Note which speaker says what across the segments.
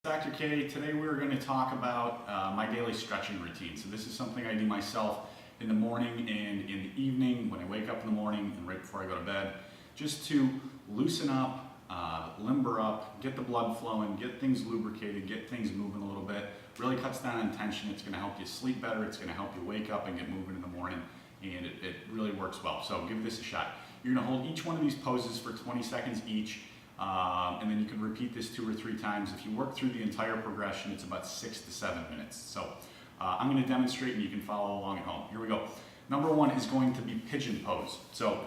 Speaker 1: Dr. K, today we're going to talk about my daily stretching routine. So this is something I do myself in the morning and in the evening when I wake up in the morning and right before I go to bed, just to loosen up, limber up, get the blood flowing, get things lubricated, get things moving a little bit. Really cuts down on tension. It's going to help you sleep better. It's going to help you wake up and get moving in the morning, and it really works well. So give this a shot. You're going to hold each one of these poses for 20 seconds each. And then you can repeat this 2 or 3 times. If you work through the entire progression, it's about 6 to 7 minutes. So I'm going to demonstrate and you can follow along at home. Here we go. Number 1 is going to be pigeon pose. So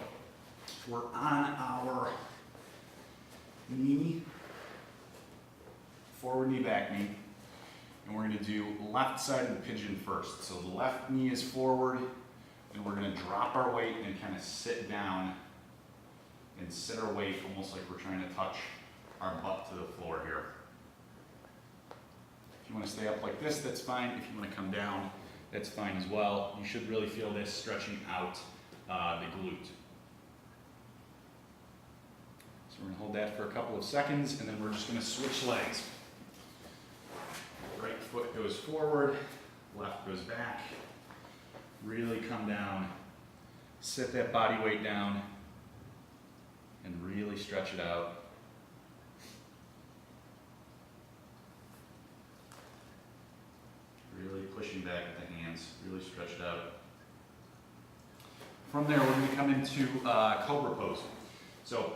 Speaker 1: we're on our knee, forward knee, back knee. And we're going to do left side of the pigeon first. So the left knee is forward, and we're going to drop our weight and kind of sit down and sit our weight almost like we're trying to touch our butt to the floor here. If you want to stay up like this, that's fine. If you want to come down, that's fine as well. You should really feel this stretching out the glute. So we're going to hold that for a couple of seconds, and then we're just going to switch legs. Right foot goes forward, left goes back. Really come down, sit that body weight down, and really stretch it out. Really pushing back at the hands, really stretch it out. From there, we're going to come into cobra pose. So,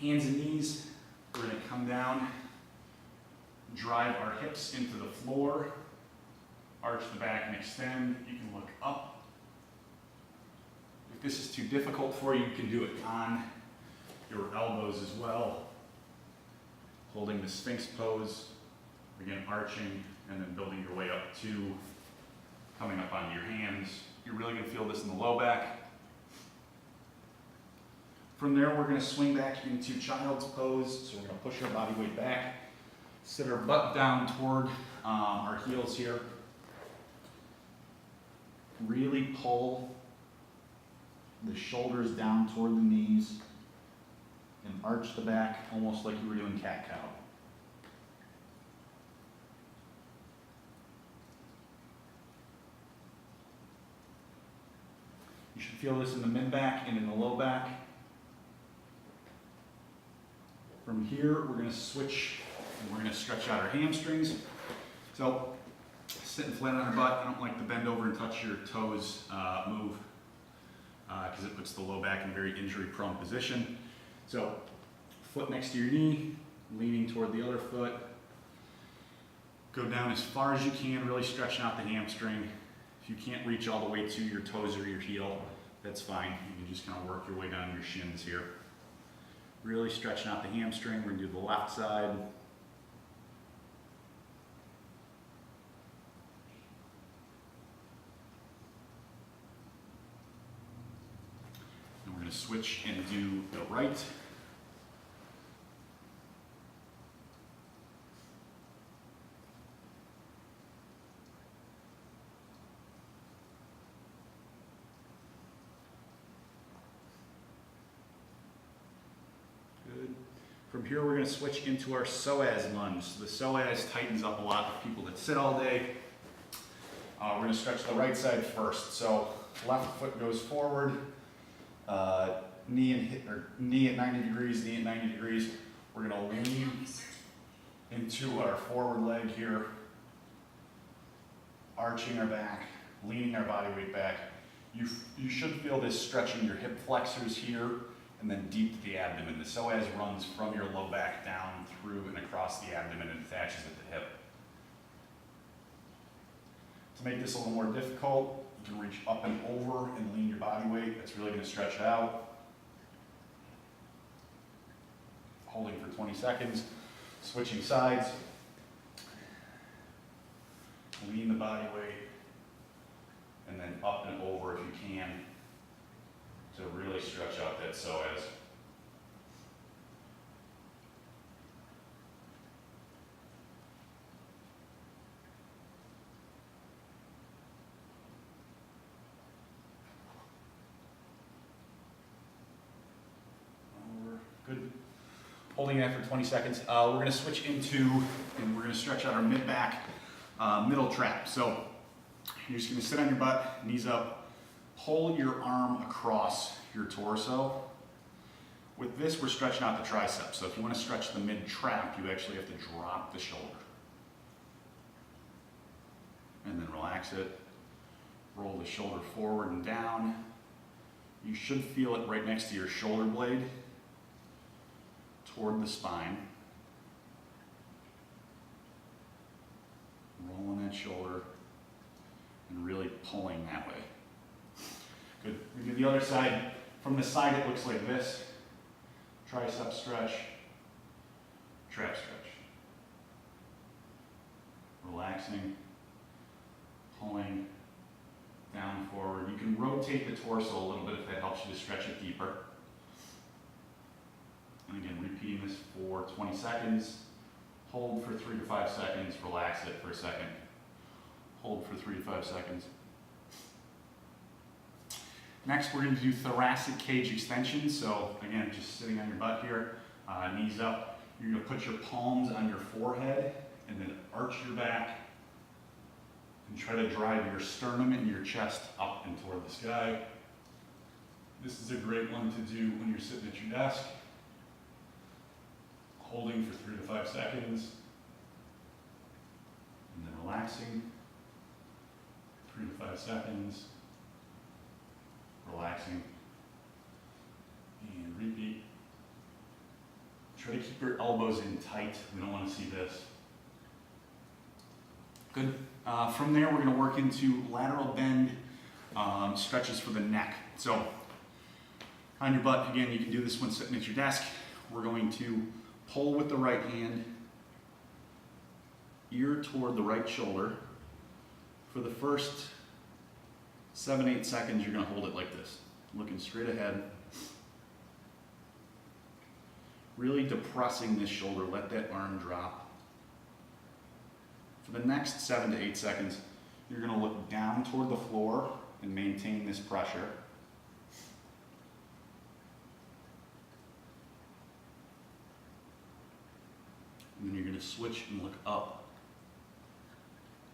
Speaker 1: hands and knees, we're going to come down, drive our hips into the floor, arch the back and extend. You can look up. If this is too difficult for you, you can do it on your elbows as well, holding the Sphinx pose, again arching and then building your way up to coming up onto your hands. You're really going to feel this in the low back. From there, we're going to swing back into child's pose. So we're going to push our body weight back, sit our butt down toward our heels here. Really pull the shoulders down toward the knees and arch the back almost like you were doing cat-cow. You should feel this in the mid-back and in the low back. From here, we're going to switch and we're going to stretch out our hamstrings. So, sitting flat on our butt, I don't like to bend over and touch your toes move because it puts the low back in a very injury-prone position. So, foot next to your knee, leaning toward the other foot. Go down as far as you can, really stretching out the hamstring. If you can't reach all the way to your toes or your heel, that's fine. You can just kind of work your way down your shins here. Really stretching out the hamstring. We're going to do the left side. And we're going to switch and do the right. Good. From here, we're going to switch into our psoas lunge. So the psoas tightens up a lot for people that sit all day. We're going to stretch the right side first. So left foot goes forward, knee at 90 degrees, knee at 90 degrees. We're going to lean into our forward leg here, arching our back, leaning our body weight back. You should feel this stretching your hip flexors here and then deep to the abdomen. The psoas runs from your low back down through and across the abdomen and attaches at the hip. To make this a little more difficult, you can reach up and over and lean your body weight. That's really going to stretch it out. Holding for 20 seconds. Switching sides. Lean the body weight. And then up and over if you can to really stretch out that psoas. Good. holding that for 20 seconds. We're gonna switch into, and we're gonna stretch out our mid-back middle trap. So you're just gonna sit on your butt, knees up, pull your arm across your torso. With this, we're stretching out the triceps. So if you wanna stretch the mid-trap, you actually have to drop the shoulder. And then relax it. Roll the shoulder forward and down. You should feel it right next to your shoulder blade, toward the spine. Rolling that shoulder and really pulling that way. Good. We do the other side. From the side, it looks like this. Tricep stretch, trap stretch. Relaxing, pulling, down, forward. You can rotate the torso a little bit if that helps you to stretch it deeper. And again, repeating this for 20 seconds. Hold for 3 to 5 seconds. Relax it for a second. Hold for 3 to 5 seconds. Next, we're going to do thoracic cage extension. So again, just sitting on your butt here, knees up. You're going to put your palms on your forehead and then arch your back and try to drive your sternum and your chest up and toward the sky. This is a great one to do when you're sitting at your desk. Holding for 3 to 5 seconds. And then relaxing. 3 to 5 seconds. Relaxing. And repeat. Try to keep your elbows in tight. We don't want to see this. Good. From there, we're going to work into lateral bend stretches for the neck. So, on your butt, again, you can do this when sitting at your desk. We're going to pull with the right hand, ear toward the right shoulder. For the first 7-8 seconds, you're going to hold it like this, looking straight ahead. Really depressing this shoulder, let that arm drop. For the next 7 to 8 seconds, you're going to look down toward the floor and maintain this pressure. And then you're going to switch and look up.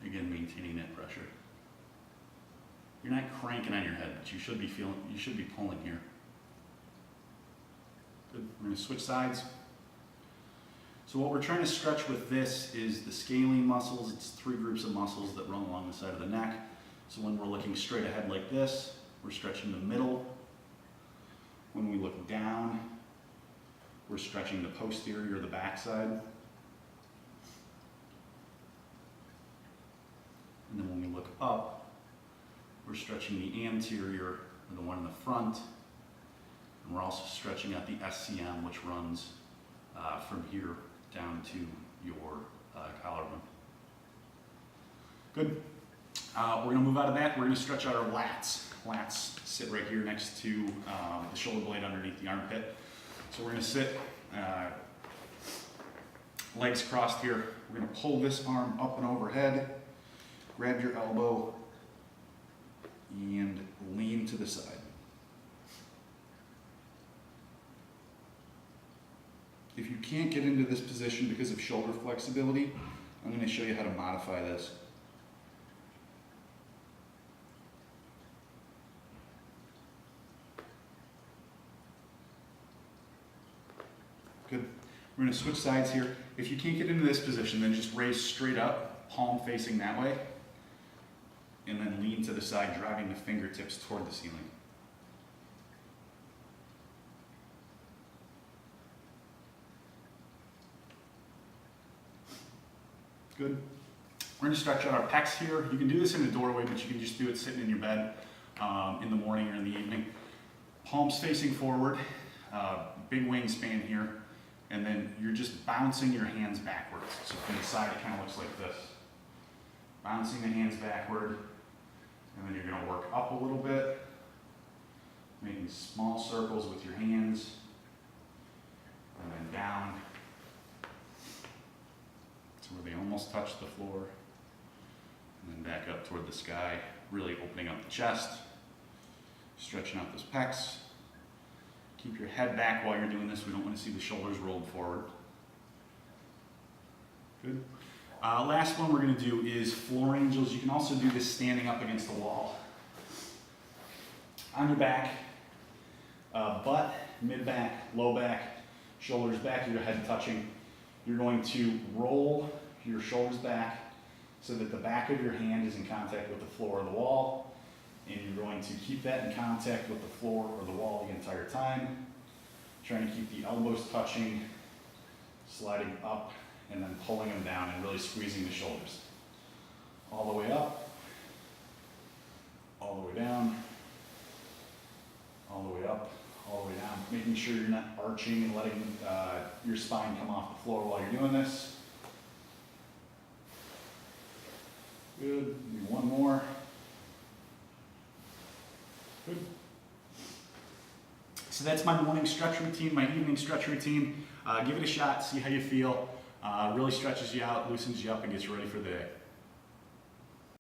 Speaker 1: Again, maintaining that pressure. You're not cranking on your head, but you should be pulling here. Good. We're going to switch sides. So what we're trying to stretch with this is the scalene muscles. It's 3 groups of muscles that run along the side of the neck. So when we're looking straight ahead like this, we're stretching the middle. When we look down, we're stretching the posterior or the back side. And then when we look up, we're stretching the anterior, or the one in the front. And we're also stretching out the SCM, which runs from here down to your collarbone. Good. We're going to move out of that. We're going to stretch out our lats. Lats sit right here next to the shoulder blade underneath the armpit. So we're going to sit, legs crossed here. We're going to pull this arm up and overhead, grab your elbow, and lean to the side. If you can't get into this position because of shoulder flexibility, I'm going to show you how to modify this. Good. We're going to switch sides here. If you can't get into this position, then just raise straight up, palm facing that way, and then lean to the side, driving the fingertips toward the ceiling. Good. We're going to stretch out our pecs here. You can do this in the doorway, but you can just do it sitting in your bed in the morning or in the evening. Palms facing forward, big wingspan here, and then you're just bouncing your hands backwards. So from the side, it kind of looks like this. Bouncing the hands backward, and then you're going to work up a little bit, making small circles with your hands, and then down, where they almost touch the floor, and then back up toward the sky, really opening up the chest, stretching out those pecs, Keep your head back while you're doing this. We don't want to see the shoulders rolled forward. Good. Last one we're going to do is floor angels. You can also do this standing up against the wall. On your back, butt, mid-back, low back, shoulders back, your head touching. You're going to roll your shoulders back so that the back of your hand is in contact with the floor or the wall, and you're going to keep that in contact with the floor or the wall the entire time. Trying to keep the elbows touching, sliding up, and then pulling them down and really squeezing the shoulders. All the way up, all the way down, all the way up, all the way down. Making sure you're not arching and letting your spine come off the floor while you're doing this. Good, do one more. Good. So that's my morning stretch routine, my evening stretch routine. Give it a shot, see how you feel. Really stretches you out, loosens you up, and gets you ready for the day.